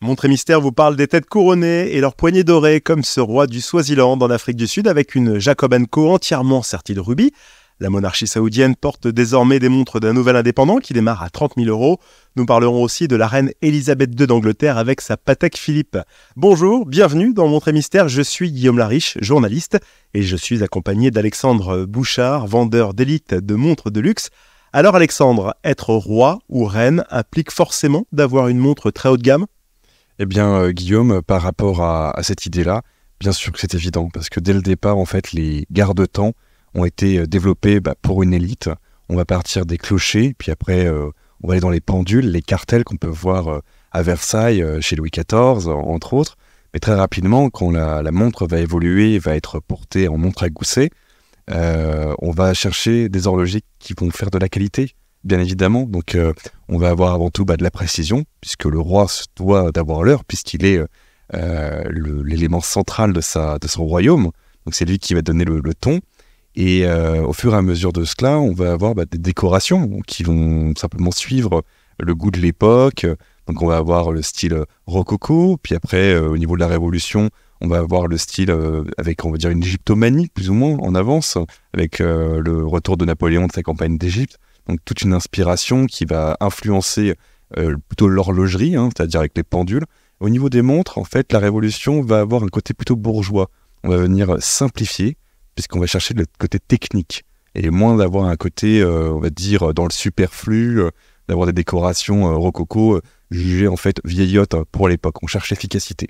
Montre et Mystère vous parle des têtes couronnées et leurs poignées dorées, comme ce roi du Swaziland en Afrique du Sud avec une Jacob & Co entièrement sertie de rubis. La monarchie saoudienne porte désormais des montres d'un nouvel indépendant qui démarre à 30 000 €. Nous parlerons aussi de la reine Elisabeth II d'Angleterre avec sa Patek Philippe. Bonjour, bienvenue dans Montre et Mystère, je suis Guillaume Lariche, journaliste, et je suis accompagné d'Alexandre Bouchard, vendeur d'élite de montres de luxe. Alors Alexandre, être roi ou reine implique forcément d'avoir une montre très haut de gamme ? Eh bien, Guillaume, par rapport à cette idée-là, bien sûr que c'est évident, parce que dès le départ, en fait, les garde-temps ont été développés pour une élite. On va partir des clochers, puis après, on va aller dans les pendules, les cartels qu'on peut voir à Versailles, chez Louis XIV, entre autres. Mais très rapidement, quand la montre va évoluer, va être portée en montre à gousset, on va chercher des horlogers qui vont faire de la qualité, bien évidemment. Donc, on va avoir avant tout de la précision, puisque le roi se doit d'avoir l'heure, puisqu'il est l'élément central de son royaume. Donc, c'est lui qui va donner le ton. Et au fur et à mesure de cela, on va avoir des décorations qui vont simplement suivre le goût de l'époque. Donc, on va avoir le style rococo. Puis après, au niveau de la Révolution, on va avoir le style avec, on va dire, une égyptomanie, plus ou moins, en avance, avec le retour de Napoléon de sa campagne d'Égypte. Donc, toute une inspiration qui va influencer plutôt l'horlogerie, c'est-à-dire avec les pendules. Au niveau des montres, en fait, la Révolution va avoir un côté plutôt bourgeois. On va venir simplifier, puisqu'on va chercher le côté technique, et moins d'avoir un côté, on va dire, dans le superflu, d'avoir des décorations rococo jugées en fait vieillottes pour l'époque. On cherche l'efficacité.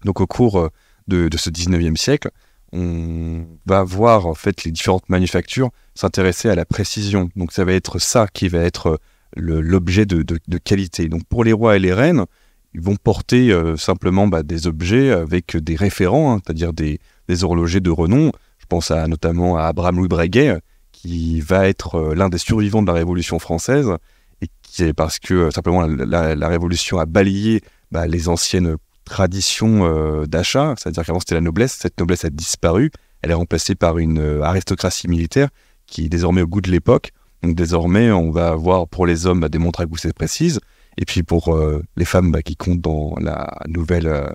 Donc au cours de ce 19e siècle, on va voir en fait les différentes manufactures s'intéresser à la précision. Donc ça va être ça qui va être l'objet de qualité. Donc pour les rois et les reines, ils vont porter simplement des objets avec des référents, c'est-à-dire des horlogers de renom. Je pense notamment à Abraham Louis Breguet, qui va être l'un des survivants de la Révolution française, et qui est parce que simplement la Révolution a balayé les anciennes traditions d'achat, c'est-à-dire qu'avant c'était la noblesse, cette noblesse a disparu, elle est remplacée par une aristocratie militaire qui est désormais au goût de l'époque. Donc désormais on va avoir pour les hommes des montres à gousset précises, et puis pour les femmes qui comptent dans la nouvelle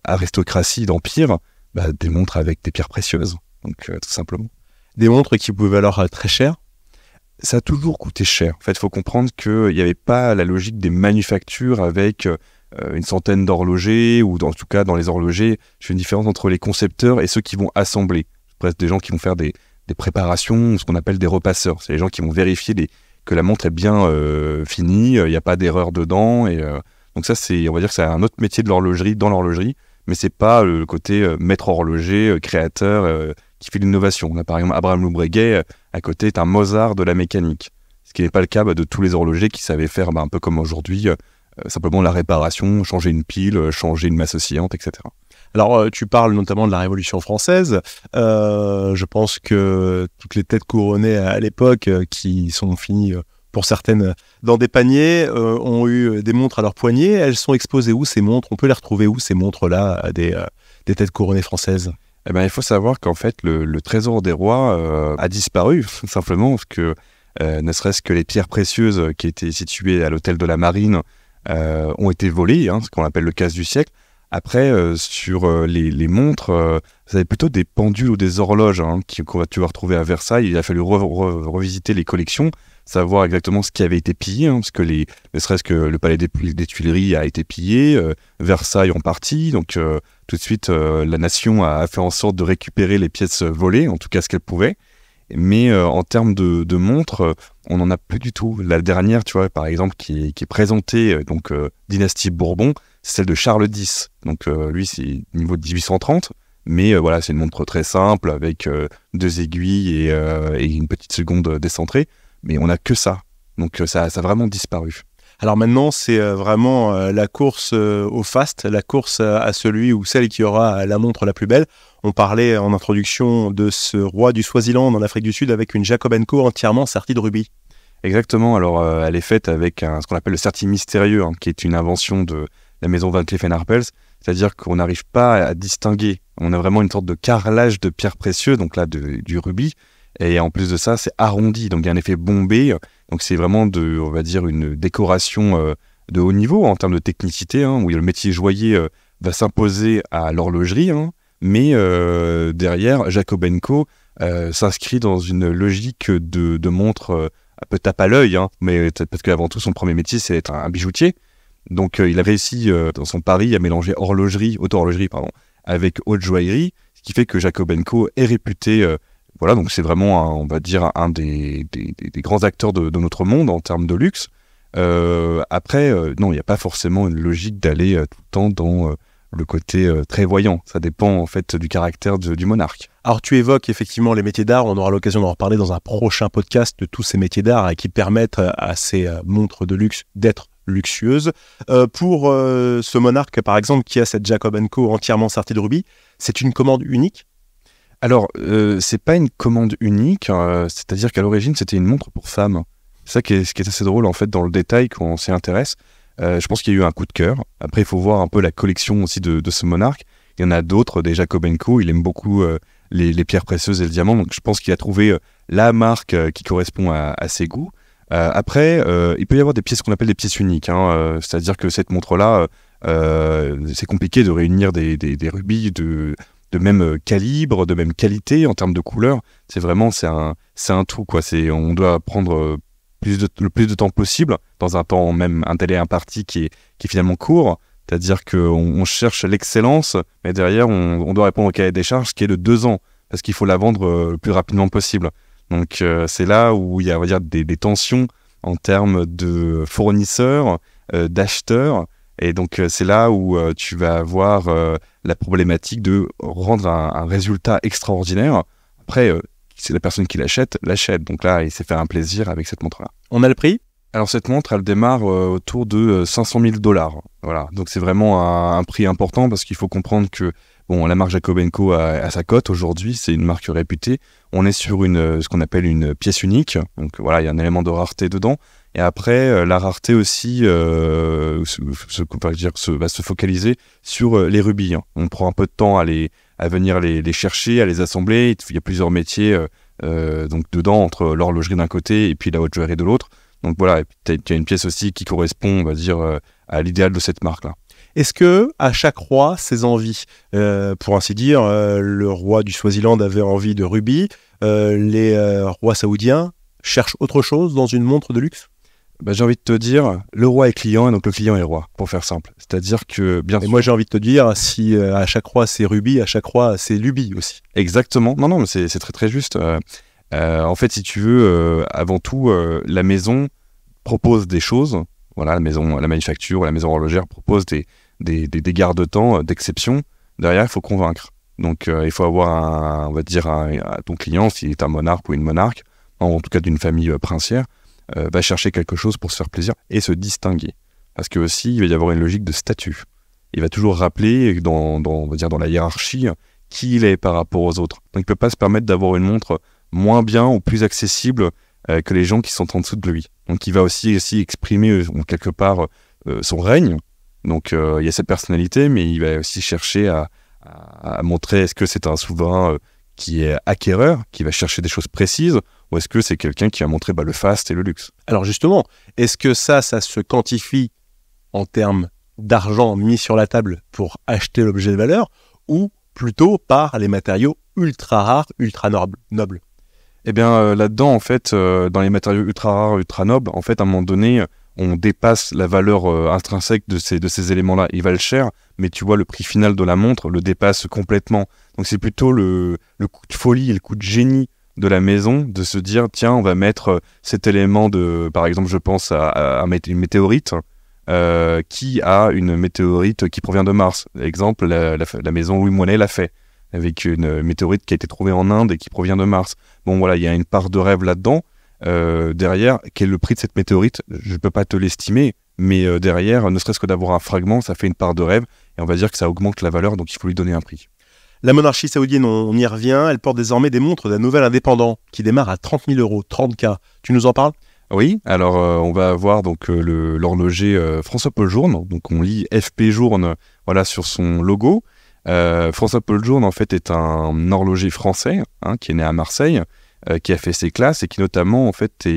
aristocratie d'empire, des montres avec des pierres précieuses. Donc, tout simplement. Des montres qui pouvaient alors très cher ? Ça a toujours coûté cher. En fait, il faut comprendre qu'il n'y avait pas la logique des manufactures avec une centaine d'horlogers, ou en tout cas, dans les horlogers, je fais une différence entre les concepteurs et ceux qui vont assembler. Presque des gens qui vont faire des préparations, ce qu'on appelle des repasseurs. C'est les gens qui vont vérifier que la montre est bien finie, il n'y a pas d'erreur dedans. Et, donc ça, on va dire que c'est un autre métier de l'horlogerie, dans l'horlogerie, mais c'est pas le côté maître horloger, créateur, qui fait l'innovation. On a par exemple Abraham Louis Breguet, à côté, est un Mozart de la mécanique. Ce qui n'est pas le cas de tous les horlogers qui savaient faire, un peu comme aujourd'hui, simplement la réparation, changer une pile, changer une masse oscillante, etc. Alors, tu parles notamment de la Révolution française. Je pense que toutes les têtes couronnées à l'époque, qui sont finies pour certaines dans des paniers, ont eu des montres à leurs poignets. Elles sont exposées où, ces montres ? On peut les retrouver où, ces montres-là, des têtes couronnées françaises ? Eh ben, il faut savoir qu'en fait, le trésor des rois a disparu, simplement, parce que ne serait-ce que les pierres précieuses qui étaient situées à l'hôtel de la Marine ont été volées, ce qu'on appelle le casse du siècle. Après, sur les montres, vous avez plutôt des pendules ou des horloges tu vas retrouver à Versailles. Il a fallu revisiter les collections, savoir exactement ce qui avait été pillé, parce que ne serait-ce que le palais des Tuileries a été pillé, Versailles en partie, donc tout de suite la nation a fait en sorte de récupérer les pièces volées, en tout cas ce qu'elle pouvait. Mais en termes de montres, on n'en a plus du tout. La dernière, tu vois, par exemple, qui est présentée, dynastie Bourbon, c'est celle de Charles X. Donc lui, c'est niveau de 1830, mais voilà, c'est une montre très simple, avec 2 aiguilles et une petite seconde décentrée. Mais on n'a que ça. Donc ça a vraiment disparu. Alors maintenant, c'est vraiment la course au faste, la course à celui ou celle qui aura la montre la plus belle. On parlait en introduction de ce roi du Swaziland en Afrique du Sud avec une Jacob & Co entièrement sertie de rubis. Exactement. Alors, elle est faite avec ce qu'on appelle le serti mystérieux, qui est une invention de la maison Van Cleef & Arpels. C'est-à-dire qu'on n'arrive pas à distinguer. On a vraiment une sorte de carrelage de pierres précieuses, donc là, du rubis. Et en plus de ça, c'est arrondi, donc il y a un effet bombé. Donc c'est vraiment on va dire, une décoration de haut niveau en termes de technicité, hein, où le métier joaillier va s'imposer à l'horlogerie, hein, mais derrière, Jacob & Co s'inscrit dans une logique de montre un peu tape à l'œil, hein, mais parce qu'avant tout, son premier métier, c'est être un bijoutier. Donc, il a réussi dans son pari à mélanger auto-horlogerie, avec haute joaillerie, ce qui fait que Jacob & Co est réputé. Voilà, donc c'est vraiment, on va dire, un des grands acteurs de notre monde en termes de luxe. Après, non, il n'y a pas forcément une logique d'aller tout le temps dans le côté très voyant. Ça dépend en fait du caractère du monarque. Alors tu évoques effectivement les métiers d'art, on aura l'occasion d'en reparler dans un prochain podcast de tous ces métiers d'art qui permettent à ces montres de luxe d'être luxueuses. Pour ce monarque par exemple qui a cette Jacob & Co entièrement sertie de rubis, c'est une commande unique? Alors, c'est pas une commande unique, c'est-à-dire qu'à l'origine c'était une montre pour femmes. C'est ça qui est assez drôle en fait dans le détail quand on s'y intéresse. Je pense qu'il y a eu un coup de cœur. Après, il faut voir un peu la collection aussi de ce monarque. Il y en a d'autres, des Jacob & Co. Il aime beaucoup les pierres précieuses et le diamant. Donc, je pense qu'il a trouvé la marque qui correspond à ses goûts. Après, il peut y avoir des pièces qu'on appelle des pièces uniques. Hein, c'est-à-dire que cette montre-là, c'est compliqué de réunir des rubis de même calibre, de même qualité en termes de couleur. C'est un tout, quoi. On doit prendre le plus de temps possible, dans un temps même un délai imparti qui est finalement court, c'est-à-dire qu'on cherche l'excellence, mais derrière on doit répondre au cahier des charges qui est de 2 ans, parce qu'il faut la vendre le plus rapidement possible. Donc c'est là où il y a, on va dire, des tensions en termes de fournisseurs, d'acheteurs, et donc c'est là où tu vas avoir la problématique de rendre un résultat extraordinaire. Après, c'est la personne qui l'achète. Donc là, il s'est fait un plaisir avec cette montre-là. On a le prix? Alors cette montre, elle démarre autour de $500 000. Voilà, donc c'est vraiment un prix important parce qu'il faut comprendre que la marque Jacob & Co a sa cote aujourd'hui, c'est une marque réputée. On est sur ce qu'on appelle une pièce unique, donc voilà, il y a un élément de rareté dedans. Et après, la rareté aussi, va se focaliser sur les rubis. Hein. On prend un peu de temps à venir les chercher, à les assembler. Il y a plusieurs métiers donc dedans, entre l'horlogerie d'un côté et puis la haute joaillerie de l'autre. Donc voilà, tu as une pièce aussi qui correspond, on va dire, à l'idéal de cette marque-là. Est-ce que à chaque roi, ses envies, pour ainsi dire, le roi du Swaziland avait envie de rubis, les rois saoudiens cherchent autre chose dans une montre de luxe? J'ai envie de te dire, le roi est client et donc le client est roi, pour faire simple. C'est-à-dire que, bien sûr... Et moi j'ai envie de te dire, si à chaque roi c'est rubis, à chaque roi c'est lubie aussi. Exactement, non, mais c'est très très juste. En fait, si tu veux, avant tout, la maison propose des choses. Voilà, la manufacture, la maison horlogère propose des garde-temps d'exception. Derrière, il faut convaincre. Donc, il faut avoir ton client, s'il est un monarque ou une monarque, en tout cas d'une famille princière, va chercher quelque chose pour se faire plaisir et se distinguer. Parce que aussi, il va y avoir une logique de statut. Il va toujours rappeler on va dire dans la hiérarchie qui il est par rapport aux autres. Donc, il peut pas se permettre d'avoir une montre moins bien ou plus accessible que les gens qui sont en dessous de lui. Donc, il va aussi exprimer quelque part son règne. Donc, il y a cette personnalité, mais il va aussi chercher à montrer est-ce que c'est un souverain qui est acquéreur, qui va chercher des choses précises, ou est-ce que c'est quelqu'un qui va montrer le faste et le luxe? Alors justement, est-ce que ça se quantifie en termes d'argent mis sur la table pour acheter l'objet de valeur, ou plutôt par les matériaux ultra rares, ultra nobles? Eh bien, là-dedans, en fait, dans les matériaux ultra rares, ultra nobles, en fait, à un moment donné, on dépasse la valeur intrinsèque de ces éléments-là. Ils valent cher, mais tu vois, le prix final de la montre le dépasse complètement. Donc, c'est plutôt le coup de folie et le coup de génie de la maison de se dire, tiens, on va mettre cet élément par exemple, je pense à une météorite, qui a une météorite qui provient de Mars. Exemple, la maison Louis Moinet l'a fait, avec une météorite qui a été trouvée en Inde et qui provient de Mars. Bon, voilà, il y a une part de rêve là-dedans. Derrière, quel est le prix de cette météorite? Je ne peux pas te l'estimer, mais derrière, ne serait-ce que d'avoir un fragment, ça fait une part de rêve, et on va dire que ça augmente la valeur, donc il faut lui donner un prix. La monarchie saoudienne, on y revient, elle porte désormais des montres d'un nouvel indépendant, qui démarre à 30 000 €, 30K. Tu nous en parles? Oui, alors on va avoir donc l'horloger François-Paul Journe, donc on lit FP Journe, voilà, sur son logo. François-Paul Journe, en fait, est un horloger français, qui est né à Marseille, qui a fait ses classes et qui notamment, en fait,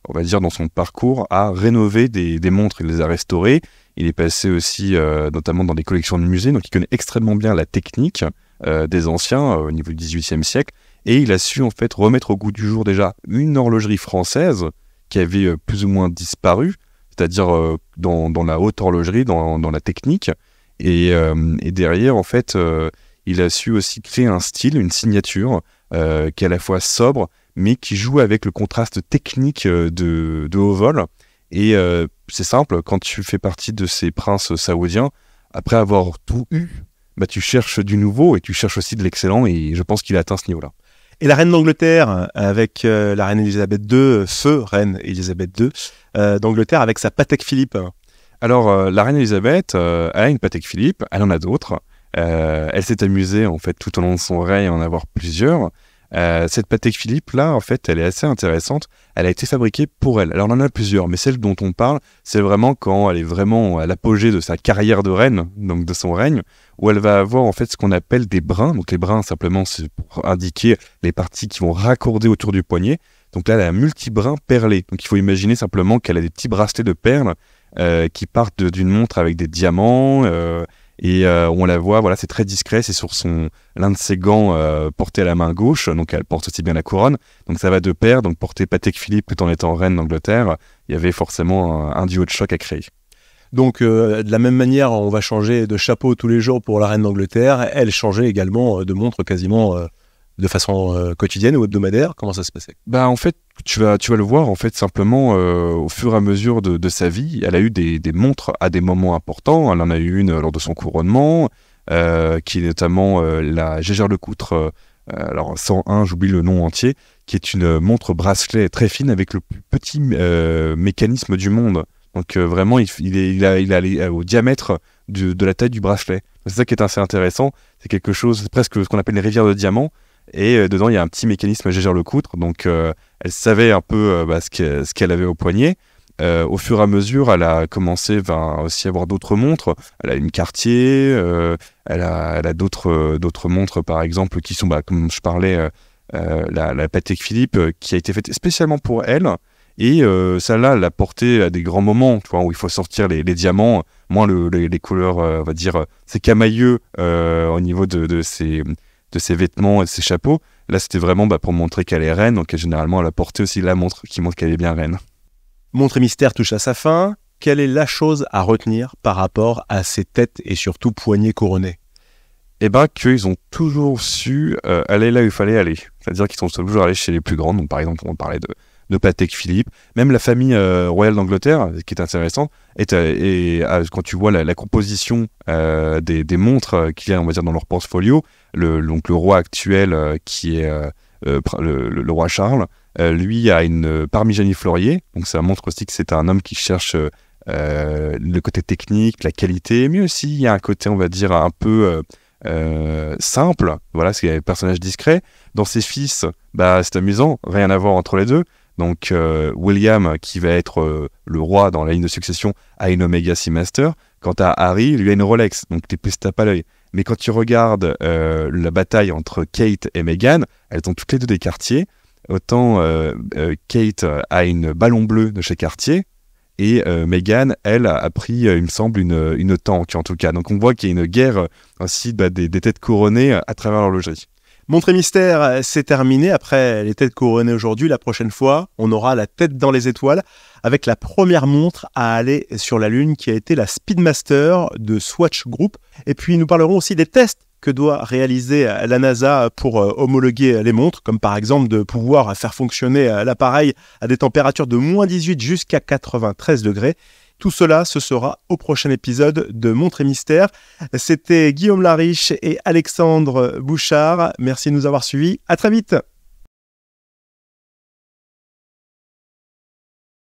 on va dire, dans son parcours, à rénover des montres. Il les a restaurées. Il est passé aussi, notamment dans des collections de musées, donc il connaît extrêmement bien la technique des anciens au niveau du XVIIIe siècle. Et il a su en fait remettre au goût du jour déjà une horlogerie française qui avait plus ou moins disparu, c'est-à-dire dans la haute horlogerie, dans la technique. Et derrière, en fait, il a su aussi créer un style, une signature qui est à la fois sobre, mais qui joue avec le contraste technique de haut vol. Et c'est simple, quand tu fais partie de ces princes saoudiens, après avoir tout eu, bah, tu cherches du nouveau et tu cherches aussi de l'excellent, et je pense qu'il a atteint ce niveau-là. Et la reine d'Angleterre, avec la reine Elisabeth II, feu reine Elisabeth II, d'Angleterre, avec sa Patek Philippe. Alors, la reine Elisabeth, elle a une Patek Philippe, elle en a d'autres. Elle s'est amusée, en fait, tout au long de son règne, à en avoir plusieurs. Cette Patek Philippe, là, en fait, elle est assez intéressante. Elle a été fabriquée pour elle. Alors, on en a plusieurs, mais celle dont on parle, c'est vraiment quand elle est vraiment à l'apogée de sa carrière de reine, donc de son règne, où elle va avoir, en fait, ce qu'on appelle des brins. Donc, les brins, simplement, c'est pour indiquer les parties qui vont raccorder autour du poignet. Donc là, elle a un multi-brin perlé. Donc, il faut imaginer simplement qu'elle a des petits bracelets de perles qui partent d'une montre avec des diamants, et on la voit, voilà, c'est très discret, c'est sur l'un de ses gants porté à la main gauche, donc elle porte aussi bien la couronne, donc ça va de pair, donc porter Patek Philippe tout en étant reine d'Angleterre, il y avait forcément un duo de choc à créer. Donc de la même manière, on va changer de chapeau tous les jours pour la reine d'Angleterre, elle changeait également de montre quasiment de façon quotidienne ou hebdomadaire. Comment ça se passait? Bah en fait, tu vas le voir en fait simplement au fur et à mesure de sa vie. Elle a eu des montres à des moments importants. Elle en a eu une lors de son couronnement, qui est notamment la Jaeger-LeCoultre, alors 101, j'oublie le nom entier, qui est une montre bracelet très fine avec le plus petit mécanisme du monde. Donc vraiment, il a au diamètre de la taille du bracelet. C'est ça qui est assez intéressant. C'est quelque chose, c'est presque ce qu'on appelle les rivières de diamants. Et dedans, il y a un petit mécanisme Jaeger-LeCoultre. Donc, elle savait un peu ce qu'elle avait au poignet. Au fur et à mesure, elle a commencé aussi à avoir d'autres montres. Elle a une Cartier. Elle a d'autres montres, par exemple, qui sont, comme je parlais, la Patek Philippe, qui a été faite spécialement pour elle. Et celle-là, elle l'a portée à des grands moments, tu vois, où il faut sortir les diamants, moins les couleurs, on va dire, c'est camailleux au niveau de ses vêtements et de ses chapeaux. Là, c'était vraiment pour montrer qu'elle est reine. Donc, généralement, elle a porté aussi la montre qui montre qu'elle est bien reine. Montre et mystère touche à sa fin. Quelle est la chose à retenir par rapport à ces têtes et surtout poignets couronnés? Eh bien, qu'ils ont toujours su aller là où il fallait aller. C'est-à-dire qu'ils sont toujours allés chez les plus grands. Donc, par exemple, on parlait de Patek Philippe. Même la famille royale d'Angleterre, ce qui est intéressant, quand tu vois la composition des montres qu'il y a, on va dire, dans leur portfolio, donc le roi actuel qui est le roi Charles, lui a une Parmigiani Fleurier, donc ça montre aussi que c'est un homme qui cherche le côté technique, la qualité, mais aussi il y a un côté, on va dire, un peu simple, voilà, c'est un personnage discret. Dans ses fils, c'est amusant, rien à voir entre les deux. Donc William, qui va être le roi dans la ligne de succession, a une Omega Seamaster. Quant à Harry, lui a une Rolex, donc t'es plus tape à l'œil. Mais quand tu regardes la bataille entre Kate et Meghan, elles ont toutes les deux des Cartier. Autant Kate a une Ballon Bleu de chez Cartier, et Meghan, elle, a pris, il me semble, une Tank en tout cas. Donc on voit qu'il y a une guerre ainsi des têtes couronnées à travers l'horlogerie. Montre et mystère, c'est terminé. Après les têtes couronnées aujourd'hui, la prochaine fois, on aura la tête dans les étoiles avec la première montre à aller sur la Lune qui a été la Speedmaster de Swatch Group. Et puis nous parlerons aussi des tests que doit réaliser la NASA pour homologuer les montres, comme par exemple de pouvoir faire fonctionner l'appareil à des températures de moins 18 jusqu'à 93 degrés. Tout cela, ce sera au prochain épisode de Montre et Mystère. C'était Guillaume Lariche et Alexandre Bouchard. Merci de nous avoir suivis. À très vite.